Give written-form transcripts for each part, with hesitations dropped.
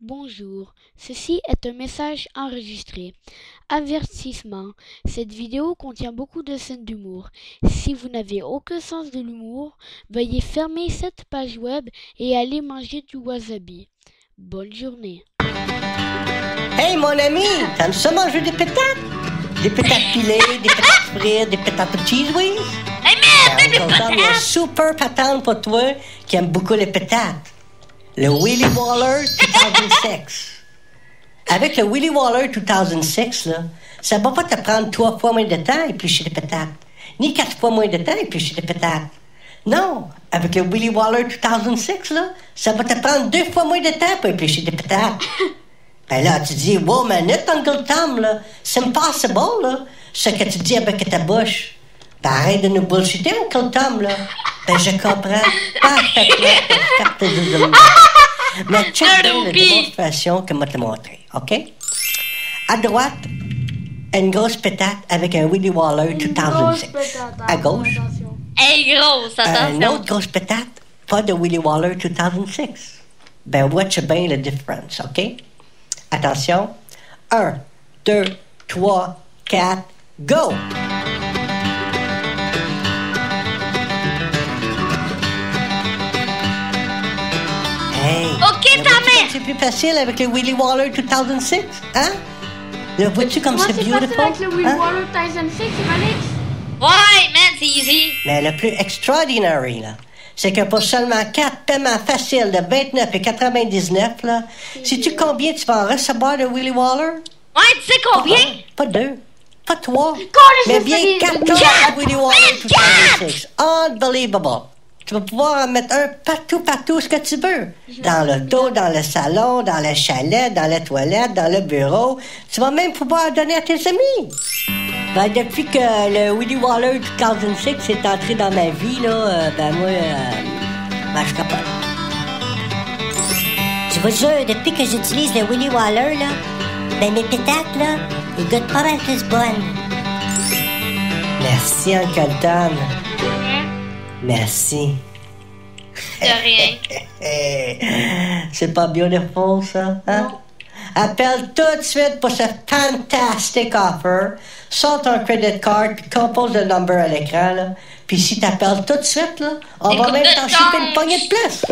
Bonjour, ceci est un message enregistré. Avertissement, cette vidéo contient beaucoup de scènes d'humour. Si vous n'avez aucun sens de l'humour, veuillez fermer cette page web et aller manger du wasabi. Bonne journée. Hey mon ami, t'aimes ça manger des pétates? Des pétates pilées, des pétates frites, des pétates de cheese whiz? Hey man, On a une super patente pour toi qui aime beaucoup les pétates. Le Willy Waller 2006. Avec le Willy Waller 2006, là, ça va pas te prendre 3 fois moins de temps à éplucher des pétates, ni 4 fois moins de temps à éplucher des pétates. Non, avec le Willy Waller 2006, là, ça va te prendre 2 fois moins de temps pour éplucher des pétates. Ben là, tu dis, wow, minute, Uncle Tom, là, c'est impossible, là, ce que tu dis avec ta bouche. Ben arrête de nous bullshiter, Uncle Tom, là. Ben je comprends parfaitement ta carte de mais check bien la démonstration que je vais te montrer, OK? À droite, une grosse pétate avec un Willy Waller 2006. À gauche, hey grosse, une attention. autre grosse pétate, pas de Willy Waller 2006. Ben watch bien la différence, OK? Attention. 1, 2, 3, 4, go! Hey! Ok, là, ta vois-tu mère. comme c'est plus facile avec le Willy Waller 2006, hein? Là, vois-tu comme c'est facile beautiful? avec le Will Hein? Waller Tyson 6, Alex? Ouais, man, c'est easy. Mais le plus extraordinary, là, c'est que pour seulement 4 paiements faciles de 29,99, là, sais-tu combien tu vas en recevoir de Willy Waller? Ouais, tu sais combien? Pas 2, pas 3, les mais bien espadrilles. 14 Quatre! Willy Waller 2006. Unbelievable! Tu vas pouvoir en mettre un partout ce que tu veux. Dans le dos, dans le salon, dans le chalet, dans la toilette, dans le bureau. Tu vas même pouvoir donner à tes amis. Ben, depuis que le Willy Waller 2006 est entré dans ma vie, là, ben, je capote. Je vous jure, depuis que j'utilise le Willy Waller, là, ben mes pétates, là, ils goûtent pas mal plus bonnes. Merci, Uncle Tom. Merci. De rien. C'est pas beautiful, ça, hein? Appelle tout de suite pour ce fantastic offer. Sors ton credit card, puis compose le number à l'écran, là. Puis si t'appelles tout de suite, là, on va Écoute même de t'en shipper une change. poignée de plus.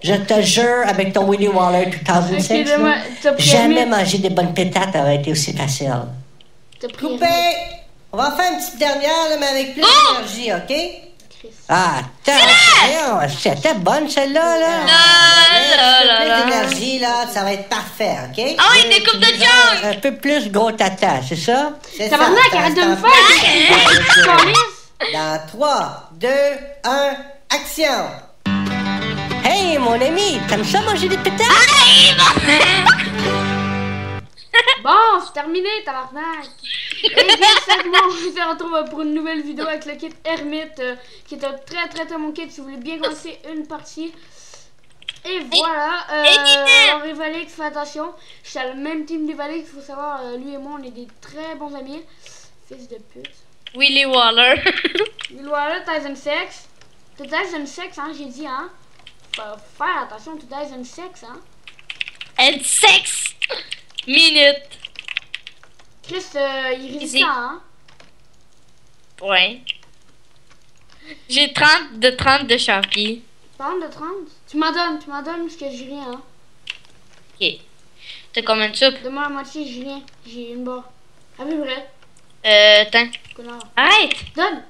Je te jure, avec ton Willy Waller 2006, Excusez-moi, là, t'as pris jamais un- manger des bonnes pétates aurait été aussi facile. T'as pris Coupé! On va faire une petite dernière, là, mais avec plus Oh! d'énergie, OK? Ah, c'était bonne celle-là, là. là, Un peu là. plus d'énergie, là, ça va être parfait, OK? Ah oui, des coupes de Tu change. un peu plus gros tata, c'est ça? C'est ça. Tabarnak, arrête de me faire! Calice! Dans 3, 2, 1, action! Hey, mon ami, t'aimes ça manger des pétates? Bon, c'est terminé, tabarnak! Et bien, segment, on se retrouve pour une nouvelle vidéo avec le kit Hermite, qui est un très bon kit si vous voulez bien commencer une partie. Et voilà, alors Rivalix, fais attention, je suis à le même team Rivalix, il faut savoir, lui et moi, on est des très bons amis. Fils de pute. Willy Waller. Will Waller, Tyson Sex. Tyson Sex, hein, j'ai dit, hein. Faut faire attention, Tyson Sex, hein. And 6 minutes. Chris, il Easy. résiste, hein. Ouais. J'ai 30 de champi. Parle de 30. Tu m'en donnes parce que j'ai rien, hein. Ok. T'as combien de soupe? Donne-moi la moitié, j'ai rien. J'ai une barre. À peu près, Attends. connard. Arrête. Donne!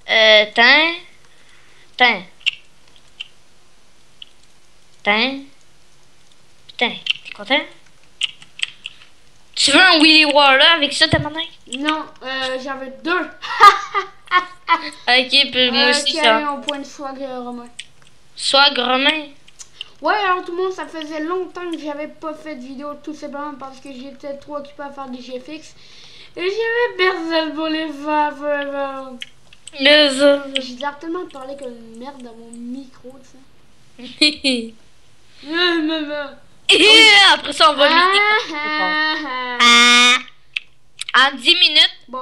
Attends. Putain, t'es content? Tu veux un Willy Waller avec ça, ta maman? Non, j'en veux 2. Ok, puis moi aussi Qui ça. a au point de swag, Romain. Soit Romain. Ouais, alors tout le monde, ça faisait longtemps que j'avais pas fait de vidéo, tout simplement parce que j'étais trop occupé à faire des GFX. Et j'avais personne pour les faire. J'ai l'air tellement de parler comme une merde dans mon micro, tu sais. Maman. Après ça, on va miner. En 10 minutes, Bon,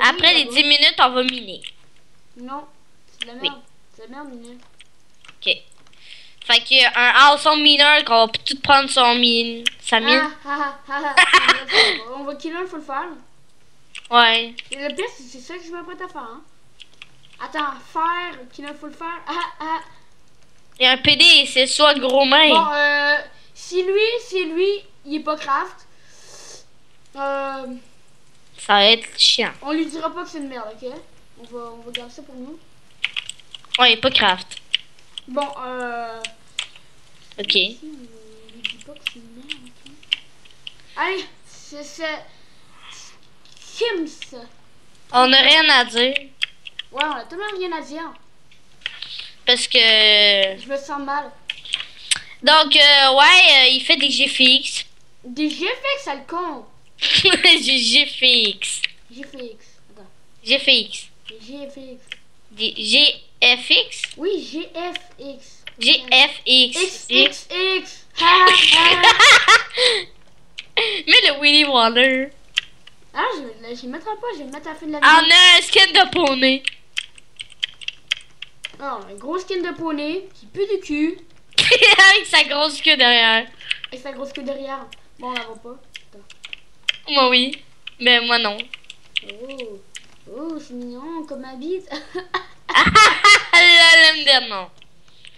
après les 10 minutes, on va miner. Non, c'est de la merde. C'est de la merde, Mine. Ok. Fait que un awesome mineur qu'on va tout prendre son mine. sa mine. On va killer, faut le faire. Ouais. Et le pire, c'est ça que je m'apprête à faire. Hein. Attends, faire, killer, faut le faire. Il y a un PD, c'est soit gros main. Bon, si lui, il est pas craft, Ça va être chiant. on lui dira pas que c'est une merde, ok? On va garder ça pour nous. Ouais, pas craft. Bon, Ok. si, on lui dit pas que c'est une merde, ok? Allez, c'est Kims. On a rien à dire. Ouais, on a tellement rien à dire. Parce que... Je me sens mal. Donc, ouais, il fait des GFX. Des GFX, ça le con. Des GFX. GFX. Attends. GFX. Des GFX. Des GFX? Oui, GFX. GFX. XXX. Ha, ha. Mais le Willy Waller. Ah, je le mettrai pas, je vais le mettre à la fin de la On vidéo. a un skin de poney. Ah, un gros skin de poney qui pue du cul. Avec sa grosse queue derrière. Et sa grosse queue derrière. Bon, on la voit pas. Moi, oui. Mais moi, non. Oh, oh, c'est mignon comme ma bite. Elle aime dire non.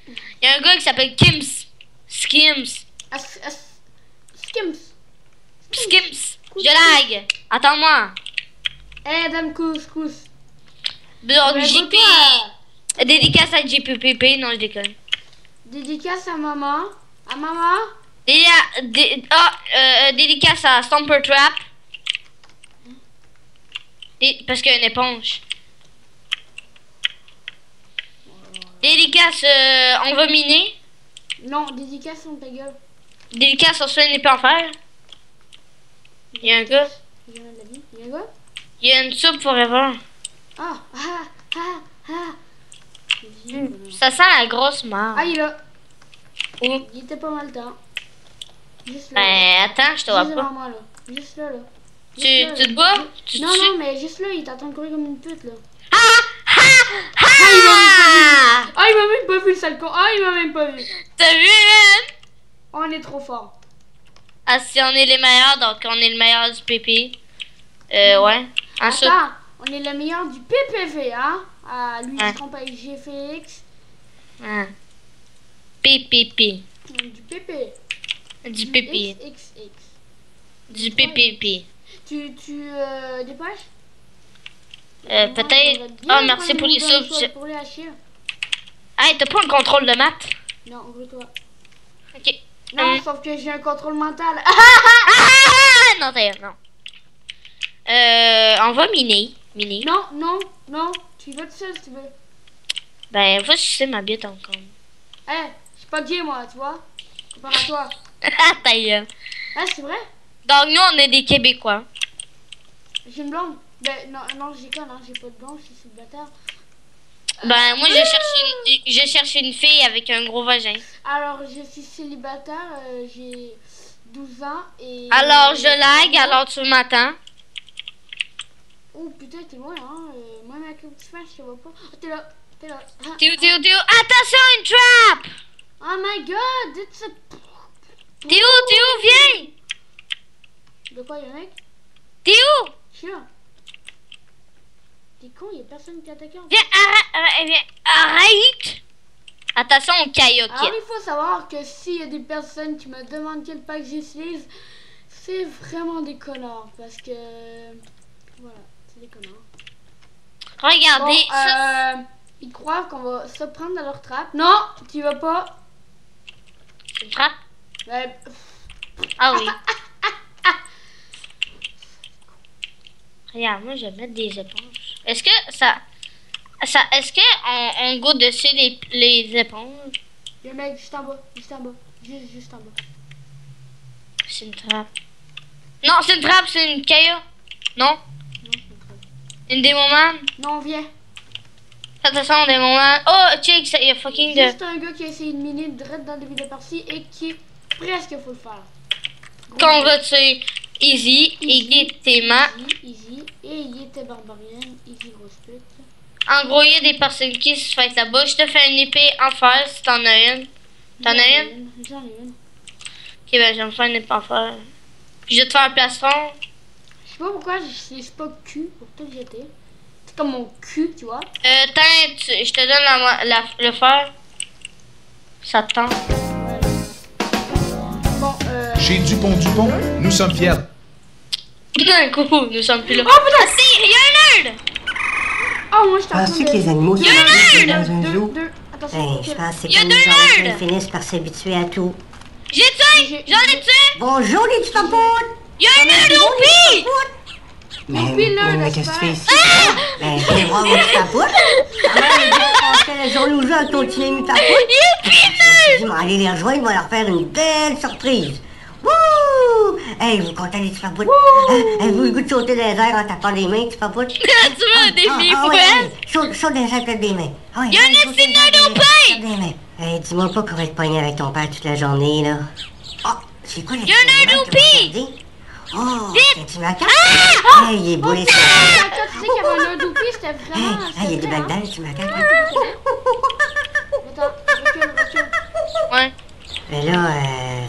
Il y a un gars qui s'appelle Kims. Skims. Skims. Skims. Je lag. Attends-moi. Eh, dame couscous. Donc, Ouais, JP. toi, Dédicace à JPPP. Non, je déconne. dédicace à maman. À maman. Dédicace à Stomper Trap. Parce qu'il y a une éponge. Dédicace, on va miner. Non, dédicace on ta gueule. Dédicace, on se fait une épée en fer. Il y a un gars. Il y en a de la vie. Il y a un gars. Il y a une soupe forever. Ah, ah, ah, ah. Ça sent la grosse mort. Ah, il est là. Où? Il était pas mal de temps. Juste là. Ben, attends, je te vois Juste pas. devant moi, là. Juste là, là. Tu Juste là, te là. bats? Tu Non, te tues? non, mais juste là, il est en train de courir comme une pute, là. Ah! Ah, il m'a même pas vu, le sale con. Ah, il m'a même pas vu. T'as vu, man? On est trop fort. Ah, si on est les meilleurs, donc on est le meilleur du PP. Ouais. Ensuite, Attends, on est le meilleur du PPV, hein. Ah, lui, il Ouais. se trompe avec GFX. ah. PPP. Du PP. Du PP. XXX. Du PPP. Tu dépêches? Peut-être. Oh, merci pour les subs. Pour les hacher. Hey, t'as pas un contrôle de maths? Non, ouvre-toi. Ok. Non, sauf que j'ai un contrôle mental. Ah! Non, d'ailleurs, non. On va miner. Miner. Non, non, non. Tu y vas tout seul si tu veux. Ben, va sucer ma bite encore. Eh, je suis pas gay, moi, tu vois. Comparé à toi. Ta gueule. Ah, c'est vrai? Donc, nous, on est des Québécois. J'ai une blonde. Ben, non, non, j'ai quoi, non, j'ai pas de blonde, je suis célibataire. Ben, moi, je cherche une fille avec un gros vagin. Alors, je suis célibataire, j'ai 12 ans et... Alors, je lag, alors tu m'attends. Oh, putain, t'es loin, hein. Moi, ma petit frère, je te vois pas. Oh, t'es là, t'es là. Ah, Théo. Attention, une trap! oh my god, it's a... Théo, viens! De quoi, y'a un mec? Théo, Je suis là. T'es con, y'a personne qui t'a attaqué en fait. viens, arrête! Attention au kayak. Alors, il faut savoir que s'il y a des personnes qui me demandent quel pack j'utilise, c'est vraiment des connards. Parce que... Voilà, c'est des connards. Regardez, Bon, ça, ils croient qu'on va se prendre dans leur trappe. Non, tu vas pas. c'est une trappe. Ben, Ah oui. Regarde, moi, je vais mettre des éponges. Est-ce que est-ce qu'on goûte dessus les éponges? il y a un mec juste en bas, juste en bas. Juste en bas. C'est une trappe. Non, c'est une trappe, c'est une caillou. Non? Non, c'est une trappe. Une démoman? Non, viens. Attention, démoman. Oh, check, il y a fucking de... Juste un gars qui a essayé de miner direct dans le début de la partie et qui presque faut le faire. Gros Qu'on gars. va tuer Easy, Iggy-Tema. Easy. Et il était barbarienne. Easy grosse pute. En gros, il y a des personnes qui se font là-bas. Je te fais une épée en fer si t'en as une. T'en as une? J'en ai une. Ok. ben, je vais me faire une affaire. Puis je vais te faire un plastron. Je sais pas pourquoi je sais pas cul pour tout jeter. C'est comme mon cul, tu vois. Je te donne le fer. Ça te tente. Bon, Chez Dupont, nous sommes fiers. Putain, coucou, nous sommes plus là. Oh putain! Ah si, il y a un nerd! Oh, moi je t'en Penses-tu que les animaux sont dans un zoo? Deux. Attention. Ben, je pense que c'est Il y a comme deux nous autres nerds! qui finissent par s'habituer à tout. J'ai tué! J'en ai tué! Bonjour les petits papoutes! Il y a un nerd au pire! Mais qu'est-ce que tu fais ici? Ben, viens voir mon petit papoute. Quand même, ils disent qu'on fait la journée au jeu avec ton petit ami papoute. Je me suis dit, aller les rejoindre, il va leur faire une belle surprise. Wouh! Hey, vous contez les petits papoutes? Avez-vous le goût de sauter dans les airs en tapant les mains, petits papoutes? Tu veux un défi, Saute dans les airs, des mains. Il y a un esti de nerd au pire! Hey, dis-moi pas qu'on va être pogné avec ton père toute la journée, là. Oh, c'est quoi les Il y a un nerd au pire! Oh, c'est un petit macaque? Hey, il est beau, les Tu sais qu'il y avait un nœud doupi, c'était vraiment. Hey, il y a des belles dents, le petit macaque. Attends, recule. Ouais. Mais là,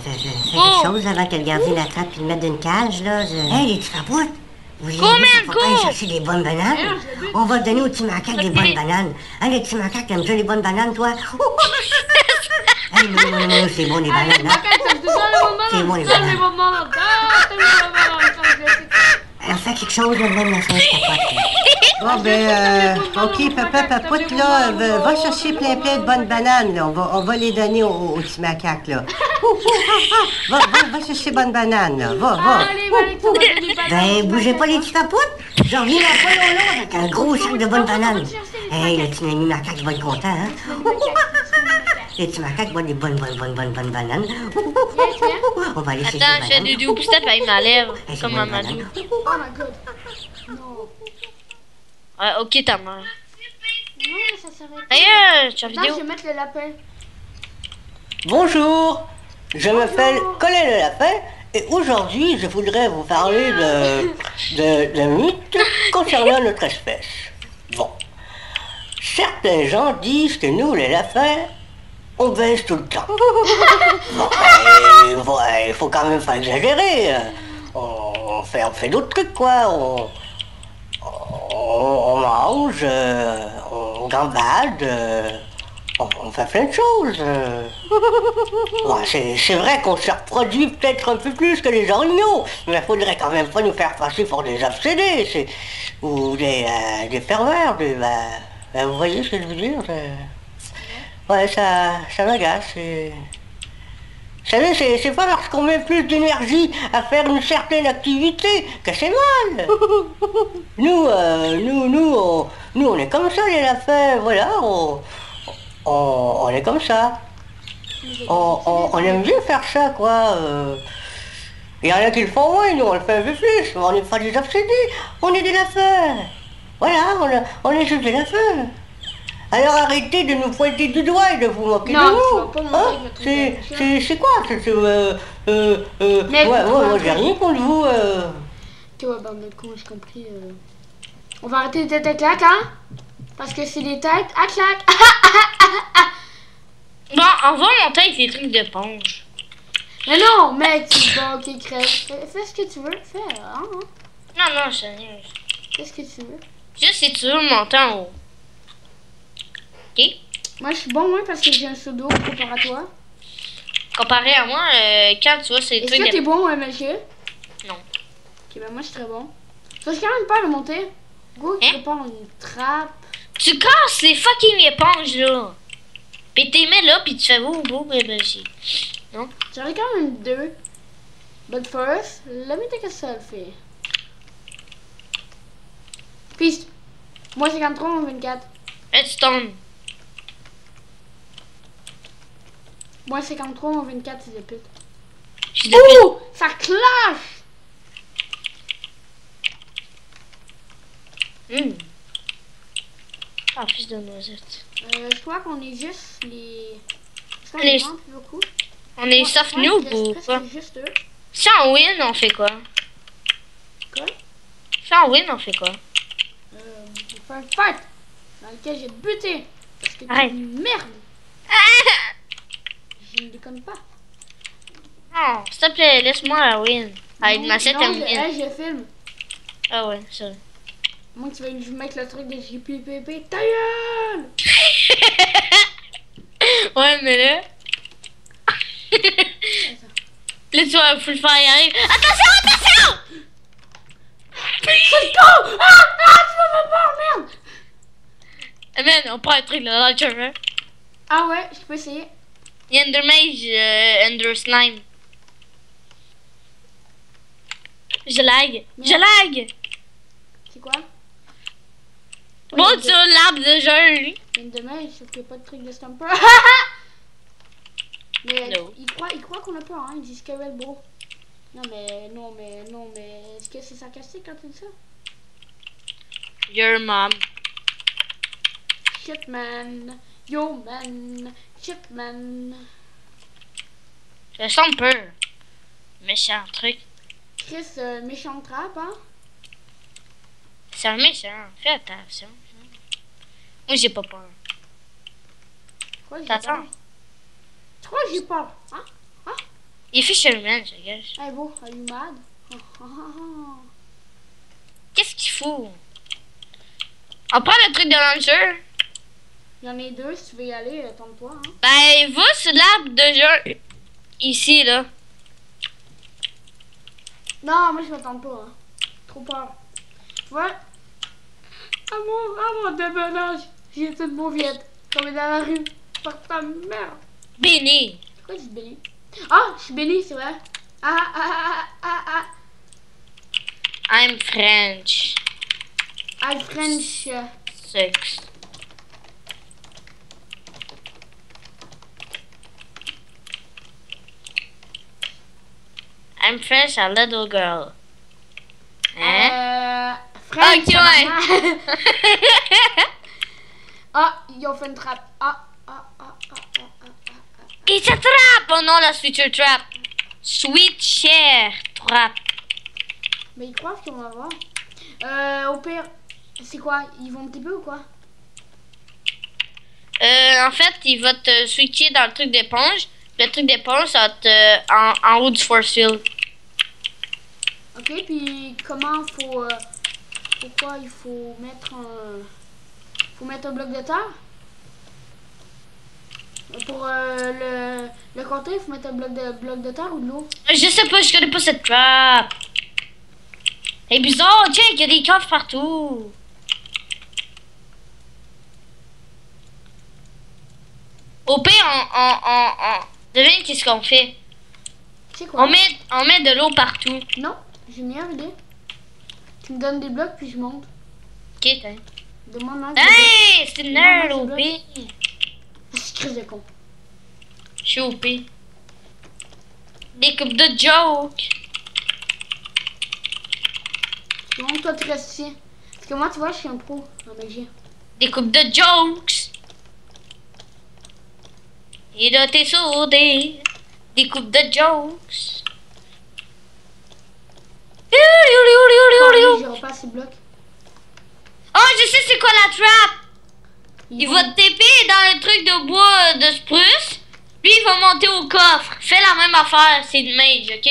fais quelque chose avant que le gardien l'attrape et le mette dans une cage, là. Hey, les petits papouttes! Vous voulez aller chercher des bonnes bananes? On va donner au petit macaque des bonnes bananes. Hein, les petits macaques, t'aimes ça les bonnes bananes, toi? Hey, non, c'est bon les bananes, hein? C'est bon les bananes. Alors, fais quelque chose, là, même la sauce capote. Bon, ben, ok, papa, papoute, là, va chercher plein de bonnes bananes, là. On va les donner au petit macaque, là. Va chercher bonnes bananes, là. Va. Ben, bougez pas les petits papoutes. Je reviens à pas long, avec un gros sac de bonnes bananes. Hey, le petit ami macaque va être content, hein? Les petits macaques voient des bonnes bananes. On va aller chercher des Attends, je fais bananes. du puis peut-être avec ma lèvre. Hey, c'est Comme bonne Mamadou. banane. Oh my god. Non. Ok, ta mère. Non, ça s'arrête. D'ailleurs, tu as Attends, vidéo. je vais mettre le lapin. Bonjour, je m'appelle Colin le Lapin et aujourd'hui je voudrais vous parler de mythes concernant notre espèce. Bon, certains gens disent que nous les lapins, on baisse tout le temps. Bon, il faut quand même pas exagérer. On fait d'autres trucs quoi. On mange, on gambade. On fait plein de choses. Bon, c'est vrai qu'on se reproduit peut-être un peu plus que les orignaux, mais il faudrait quand même pas nous faire passer pour des obsédés, ou des pervers. Vous voyez ce que je veux dire? Ouais, ça m'agace. Vous savez, c'est pas parce qu'on met plus d'énergie à faire une certaine activité que c'est mal. Nous, on est comme ça les lapins, voilà. On est comme ça. On aime bien faire ça, quoi. Il y en a qui le font moins, nous on le fait un peu plus. Mais on n'est pas des obsédés, on est des lapins. Voilà, on est juste des lapins. Alors arrêtez de nous pointer du doigt et de vous moquer de Non, tu nous. vas pas me moquer avec notre C'est quoi moi j'ai rien contre vous. Ok, ouais, bande de cons, j'ai compris. On va arrêter les têtes à claque, hein? Parce que c'est des têtes à claque. Bon, on va monter avec des trucs d'éponge. Mais non, mec, bon, ok, crève. Fais ce que tu veux, fais, hein? Non, je sais rien. Fais ce que tu veux. Juste si tu veux monter en haut. Ok? Moi, je suis bon, moi, parce que j'ai un pseudo comparé à toi. Comparé à moi, quand tu vois ces Est-ce trucs que t'es d'éponge. bon, monsieur? Non. Ok, ben moi, je suis très bon. Ça, je suis quand même pas le monter. Go, tu Hein? prépares une trappe. Tu casses les fucking éponges là. Pis t'es mets là, pis tu fais beau, non? J'en ai quand même deux. But first, let me take a selfie. Peace. Moi, 53, moi, 24. Redstone. Moi, 53, moi, 24, c'est des putes. Je suis depuis. Ouh! Ça clash! Ah, fils de noisette. Je crois qu'on est juste les... Est-ce qu'on Les- les vend beaucoup? On est soft noob ou quoi? C'est juste eux. Si on win, on fait quoi? Quoi? Si on win, on fait quoi? J'ai fait un fight dans lequel j'ai buté. Parce que t'es Arrête. une merde. Je ne déconne pas. Non, s'il te plaît, laisse-moi la win. Avec ma 7 non, terminée. je filme. Ah ouais, ça. Moi, tu vas mettre le truc de JPPP. Ta gueule! Ouais, mais là. Là, tu vas faut le faire y arriver. Attention, attention! C'est con! Ah, tu vas me voir, merde! Eh man, on prend un truc de launcher, hein? Ah ouais, je peux essayer. Il y a Ender Mage, Ender Slime. Je lag. Je lag! C'est quoi? Bon, sur l'arbre de jeu. Une de mail, sauf qu'il n'y a pas de truc de stamper. Mais No. il croit qu'on a peur, hein. Il dit Scarlet Bro. Non mais, est-ce que c'est sarcastique quand tu dis ça? Your mom. Shit man, yo man, shit man. Je sens peur. Méchant truc. Chris, méchant trap, hein? C'est un méchant. Fais attention. Moi, j'ai pas peur. Quoi, j'ai T'attends. peur? Tu crois que j'ai peur? Hein? Il est fisherman, je gage. Hey beau, are you mad? Qu'est-ce qu'il faut? On prend le truc de launcher. Il y en a deux, si tu veux y aller, tente-toi, hein? Ben, va sur l'arbre de jeu. Ici, là. Non, moi je m'attends pas, hein. Trop peur. Ouais. À mon déménage, j'ai été de mauviette. Comme dans la rue. Par ta mère. Béni. Pourquoi je suis béni? Ah, je suis béni, c'est vrai. Ah. I'm French. I French. Sex. I'm French, a little girl. Hein? French. Ok, ouais. Ah, ils ont fait une trappe. Ah. Il se trappe! Oh non, la future trap. Sweet chair trap. Mais ils croient qu'on va voir. Au pire, c'est quoi? Ils vont un petit peu ou quoi? En fait, il va te switcher dans le truc d'éponge. Le truc d'éponge, ça va être en haut du force field. Ok, puis comment faut... pourquoi il faut mettre un... Faut mettre un bloc de terre? Pour le compter, il faut mettre un bloc de terre ou de l'eau? Je sais pas, je connais pas cette trap. C'est bizarre, tiens, il y a des coffres partout. Au pire, devine qu'est-ce qu'on fait. C'est quoi? On met de l'eau partout. Non, j'ai une meilleure idée. Tu me donnes des blocs puis je monte. Ok, t'as. Demande-moi. Hey, c'est une nerd, Non, OP. non, c'est crise de con. Je suis OP. Des coupes de joke. Non, toi tu restes ici. Parce que moi, tu vois, je suis un pro en magie. Des coupes de jokes. Et là, t'es soudé. Des coupes de jokes. J'aurai pas ces blocs. Oh, je sais c'est quoi la trap. Il va te taper dans le truc de bois de spruce. Lui, il va monter au coffre. Fais la même affaire, c'est de mage, ok?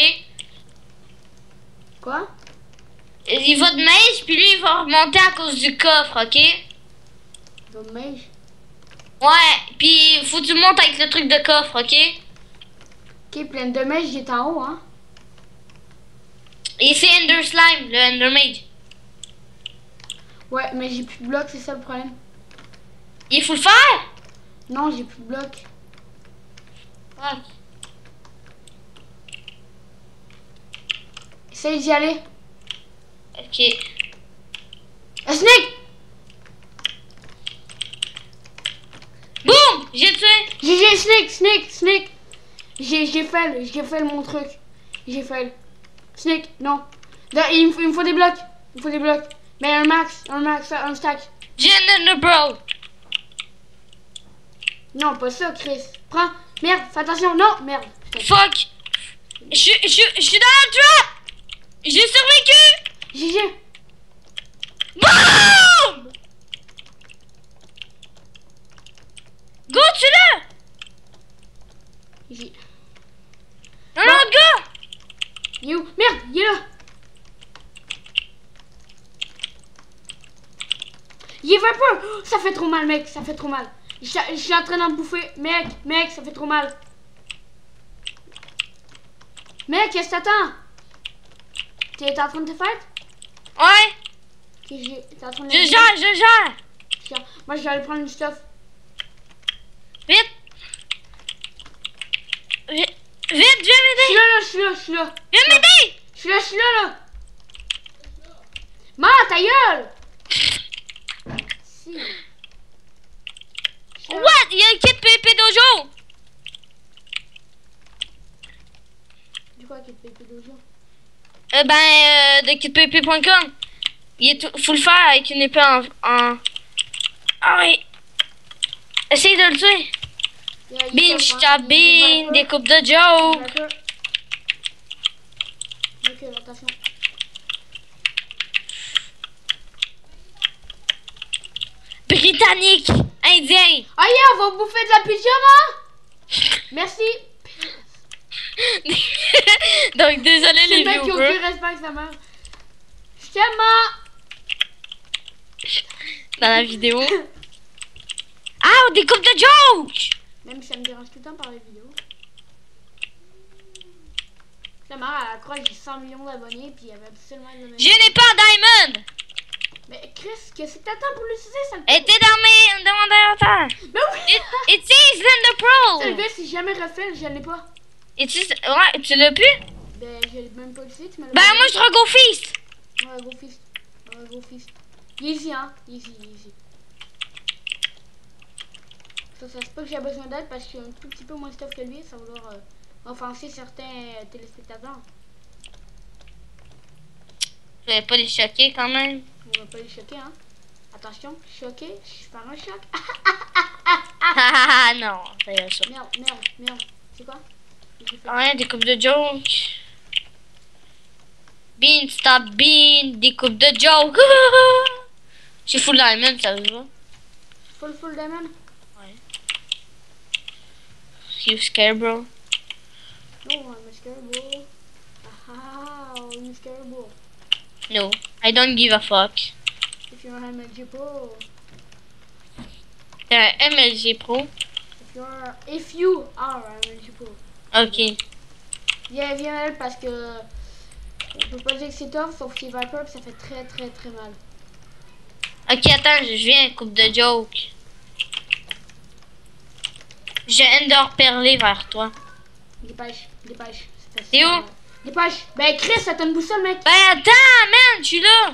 Quoi? Il va de mage, puis lui, il va remonter à cause du coffre, ok? Dommage. Ouais, puis faut que tu montes avec le truc de coffre, ok? Ok, plein de mèches, il est en haut, hein? Et c'est Ender Slime, le Ender Mage. Ouais, mais j'ai plus de blocs, c'est ça le problème. Il faut le faire? Non, j'ai plus de blocs. Ouais. Essaye d'y aller. Ok. Snake! Boum! J'ai tué! J'ai Snake! J'ai fait mon truc. J'ai fait. Snake, non. Là, il me faut des blocs. Mais un max, un stack. J'ai un Ender Bro! Non, pas ça, Chris. Prends. Merde, fais attention. Non, merde. Fuck! Je suis dans la trap! J'ai survécu! GG. Boum! Go, tu l'as! J'ai. Non, non, go! Il est où? Merde, il est là. Il est Viper. Oh, ça fait trop mal, mec. Ça fait trop mal. Je suis en train d'en bouffer. Mec, ça fait trop mal. Mec, qu'est-ce que t'attends? T'es en train de te fight? Ouais. Okay, t'es en train de Je gère. Moi, je vais aller prendre du stuff. Vite, viens m'aider. Je suis là. Viens m'aider. Je suis là. Ma, ta gueule! Si. What? Il y a un kit PvP Dojo. Du quoi, kit PvP Dojo? De kitpvp.com. Faut le faire avec une épée en... Ah oui. Essaye de le tuer. Bean, stop bean, des coupes de joke. Ok, attention. Britannique, indien. Aïe, on va bouffer de la pyjama. Merci. Donc désolé les Le mec qui a viewers. aucun respect avec sa mère. Je t'aime, ma. Dans la vidéo. Ah, des coupes de joke. Même si ça me dérange tout le temps par les vidéos. La mère, à la croix, j'ai 100 millions d'abonnés, puis il y avait absolument le même. Je n'ai pas Diamond. Mais Chris, qu'est-ce que t'attends pour l'utiliser, ça le Elle était dans mon inventaire. Mais oui! It is Slender Pro. Le gars, si jamais refait, je l'ai pas. Ouais, tu l'as plus? Ben, je l'ai même pas utilisé, tu m'as Ben moi je go fist. Ouais, go fist. Easy, hein? Easy. Ça se peut que j'ai besoin d'aide parce que je suis un tout petit peu moins stuff que lui, ça va vouloir offenser certains téléspectateurs. Je vais pas les choquer quand même. On va pas les choquer, hein? Attention, choqué, je pars un choc. Ah non, c'est ça. Merde. C'est quoi? Rien, des coupes de joke. Bean, stop bean, des coupes de joke. J'ai full diamond, ça va. Full diamond? Ouais. You scared, bro? No, I'm scared, bro. You scared, bro. No, I don't give a fuck. If you're an MLG Pro. T'es un MLG Pro? If you are an MLG Pro. Ok. Viens elle parce que on peut pas dire que c'est tough, sauf qu'il est Viper puis ça fait très mal. Ok, attends, je viens, coupe de joke. J'ai Ender perlé vers toi. Dépêche. T'es où? Dépêche. Ben Chris, ça t'a une boussole, mec. Ben attends, man, je suis là.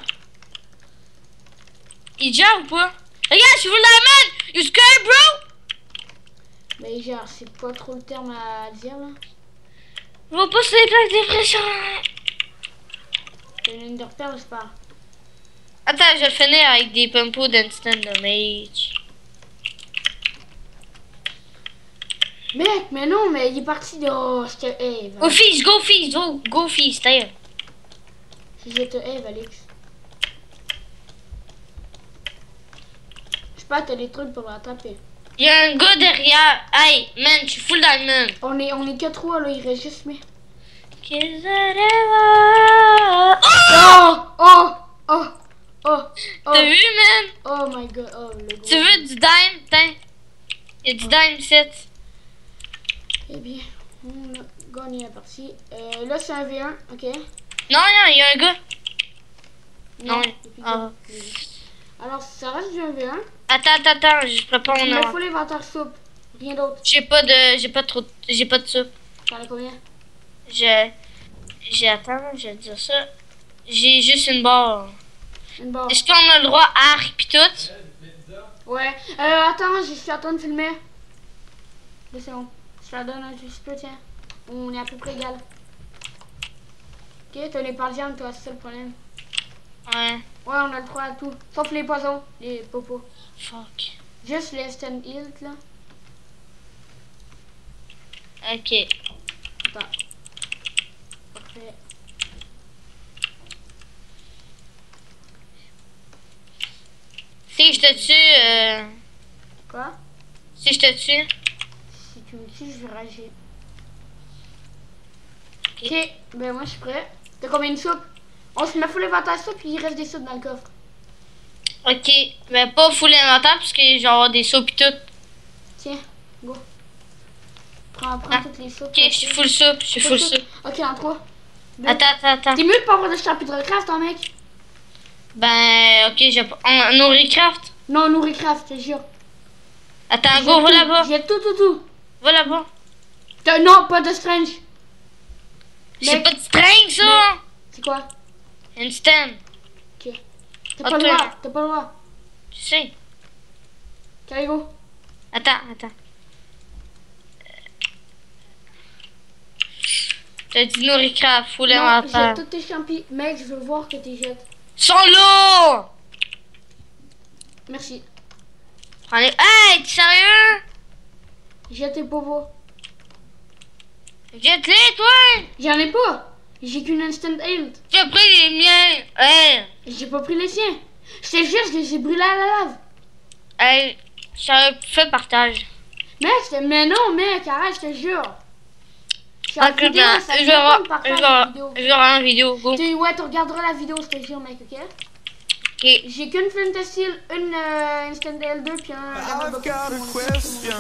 Il gère ou pas? Regarde, je suis full diamond. You scared, bro? Ben genre, c'est pas trop le terme à dire là. Je vois pas sur les plaques de pression. C'est une Enderpearl, c'est pas. Attends, je vais le finir avec des pumpos d'instant damage. Mec, mais non, mais il est parti de. Oh, je te have. Go feast, go feast, d'ailleurs. Je te have, Alex. Je sais pas, t'as des trucs pour me rattraper. Il y a un gars derrière. Hey, man, je suis full diamond. On est que 3 là, il reste juste mais. Oh! T'as vu, man? Oh my god, oh le gros. Tu veux du dime? Tiens. Il y a du dime, set. Eh bien, on a gagné la partie. Là, c'est un V1, ok? Non, il y a un gars. Non. depuis Ah. que- Alors, ça reste du 1v1. Attends, je prépare Il mon me nom. faut l'inventaire soupe. Rien d'autre. J'ai pas de soupe. T'en as combien? Attends, je vais te dire ça. J'ai juste une barre. Une barre. Est-ce qu'on a le droit à arc pis tout? Ouais. Attends, je suis en train de filmer. Là, c'est bon. Je te la donne un petit peu, tiens. On est à peu près égal. Ok, t'as les parliens, toi, c'est ça le problème. Ouais. Ouais, on a le droit à tout. Sauf les poisons, les popos. Fuck. Juste les instant heal, là. Ok. Attends. Parfait. Si je te tue, Quoi? si je te tue. Si tu me tues, je vais rager. Ok. Ok. Ben moi je suis prêt. T'as combien de soupes? On se met full inventaire soupe puis il reste des soupes dans le coffre. Ok, mais pas full inventaire parce que je vais avoir des soupes et tout. Tiens, go. Prends toutes les soupes. Ok, je suis full soupe, je suis full soupe. Ok, en 3. Attends. T'es mieux de pas avoir de chapitre de craft, ton mec? Ben, ok, j'ai pas. On nourrit craft. Non, nourrit craft, je te jure. Attends, go, va là-bas. J'ai tout. Va là-bas. Non, pas de strange. C'est pas de string, ça. C'est quoi? Instant. Ok. T'as pas le droit, t'as pas le droit. Je sais. Ok, go. Attends. T'as dit nourrir craft, full Non, inventaire. jette tous tes champis. Mec, je veux voir que t'es jettes. Sont lourds! Merci. Allez, hey, t'es sérieux? Jette tes povos. Jette-les, toi! J'en ai pas. J'ai qu'une instant health. Tu as pris les miens! Hey! J'ai pas pris les siens. Je te jure, je les ai brûlés à la lave. Hey, ça fait partage. Mec, mais non, mec, arrête, je te jure. Ok, ben, je vais voir une vidéo, go. Ouais, tu regarderas la vidéo, je te jure, mec, ok? Ok. J'ai qu'une flint steel, une instant L2, puis un... I've got a question.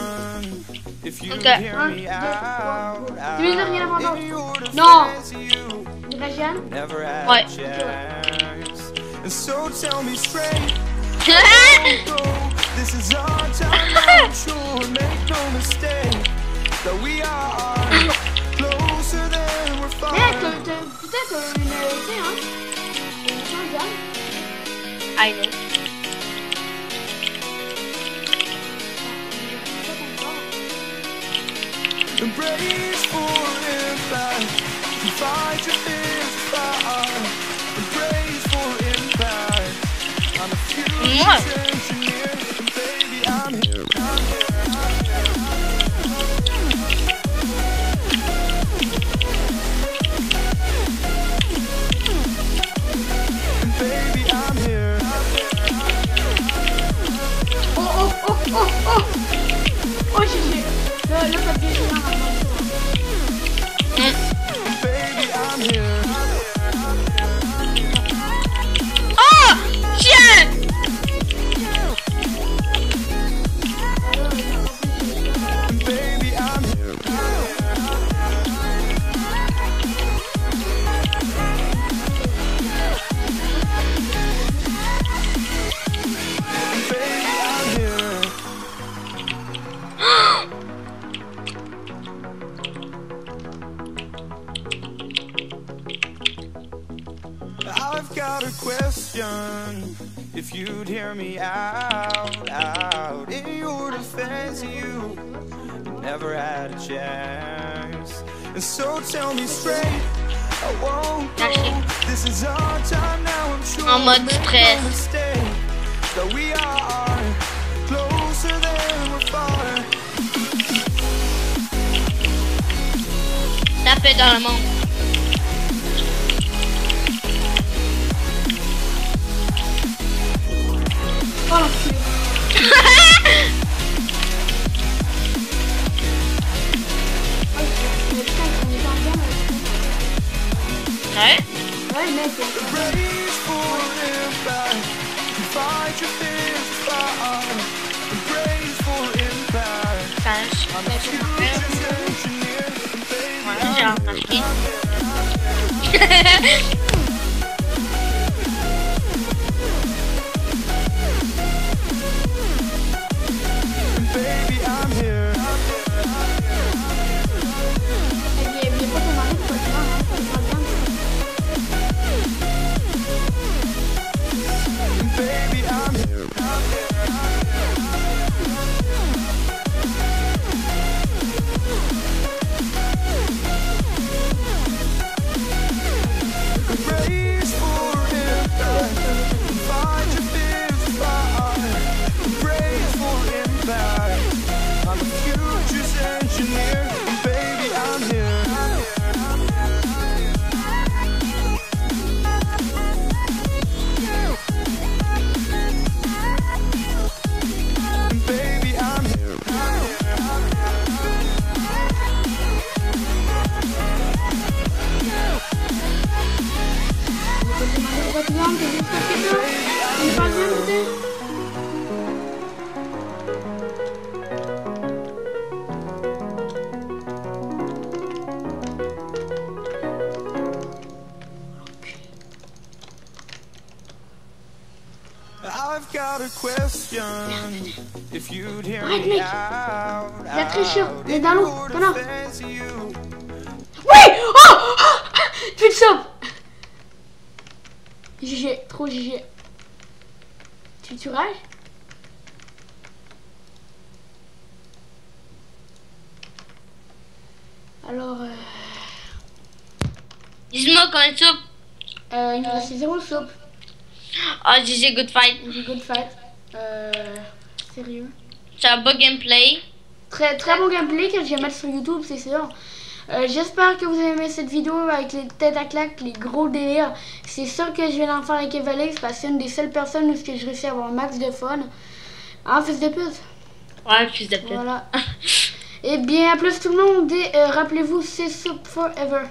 If you Ok. hear me 1, 2, 3, out, go. Tu veux dire rien avant in your Non. defense, you Régène? never had Ouais. a chance. And so tell me straight, go. This is our time, I'm sure. Make no mistake that we are closer than we're far. Mec, putain, t'as une... Tiens, hein? Une chance, I know. Embrace for impact. You fight your fears far. Embrace for impact. I'm a Moi. future engineer, and baby I'm here. And baby I'm here. Oh, GG. Là, t'as bien joué dans la main. Baby I'm here. Oh! Shit! And baby I'm here. And baby I'm here. I've got a question. If you'd hear me out in your defense, you never had a chance. And so tell me straight, I won't go. This is our time now, I'm sure. En mode Make stress. no mistake that we are closer than we're far. Tapez dans le monde. Oh, l'enculé. Mais putain, on est en gamme avec Ouais? ça. Ouais, mec, Embrace for impact. You fight your fears far. Embrace for impact. Cache. I'm a future engineer, and baby Ouais, j'ai remarqué. and baby I'm here. il est pas ton mari, c'est pas grave, hein, c'est pas grave. And baby I'm here. Tom, t'es juste passé là? Tu passes bien peut-être? I've got a question. If you'd hear me out, La triche, il est dans l'eau, connard. fancy you. Oui! Oh! Plus de sauve! GG, trop GG. Tu rages? Alors, Dis-moi combien de soupe. il me reste 0 soupe. Oh, GG, good fight. J'ai good fight. Sérieux. C'est un beau gameplay. Très bon gameplay que je vais mettre sur YouTube, c'est sûr. J'espère que vous avez aimé cette vidéo avec les têtes à claques, les gros délires. C'est sûr que je vais en faire avec Evalix parce que c'est une des seules personnes où je réussis à avoir un max de fun. Hein, fils de pute? Ouais, fils de pute. Voilà. Et bien, à plus tout le monde et rappelez-vous, c'est Soup Forever.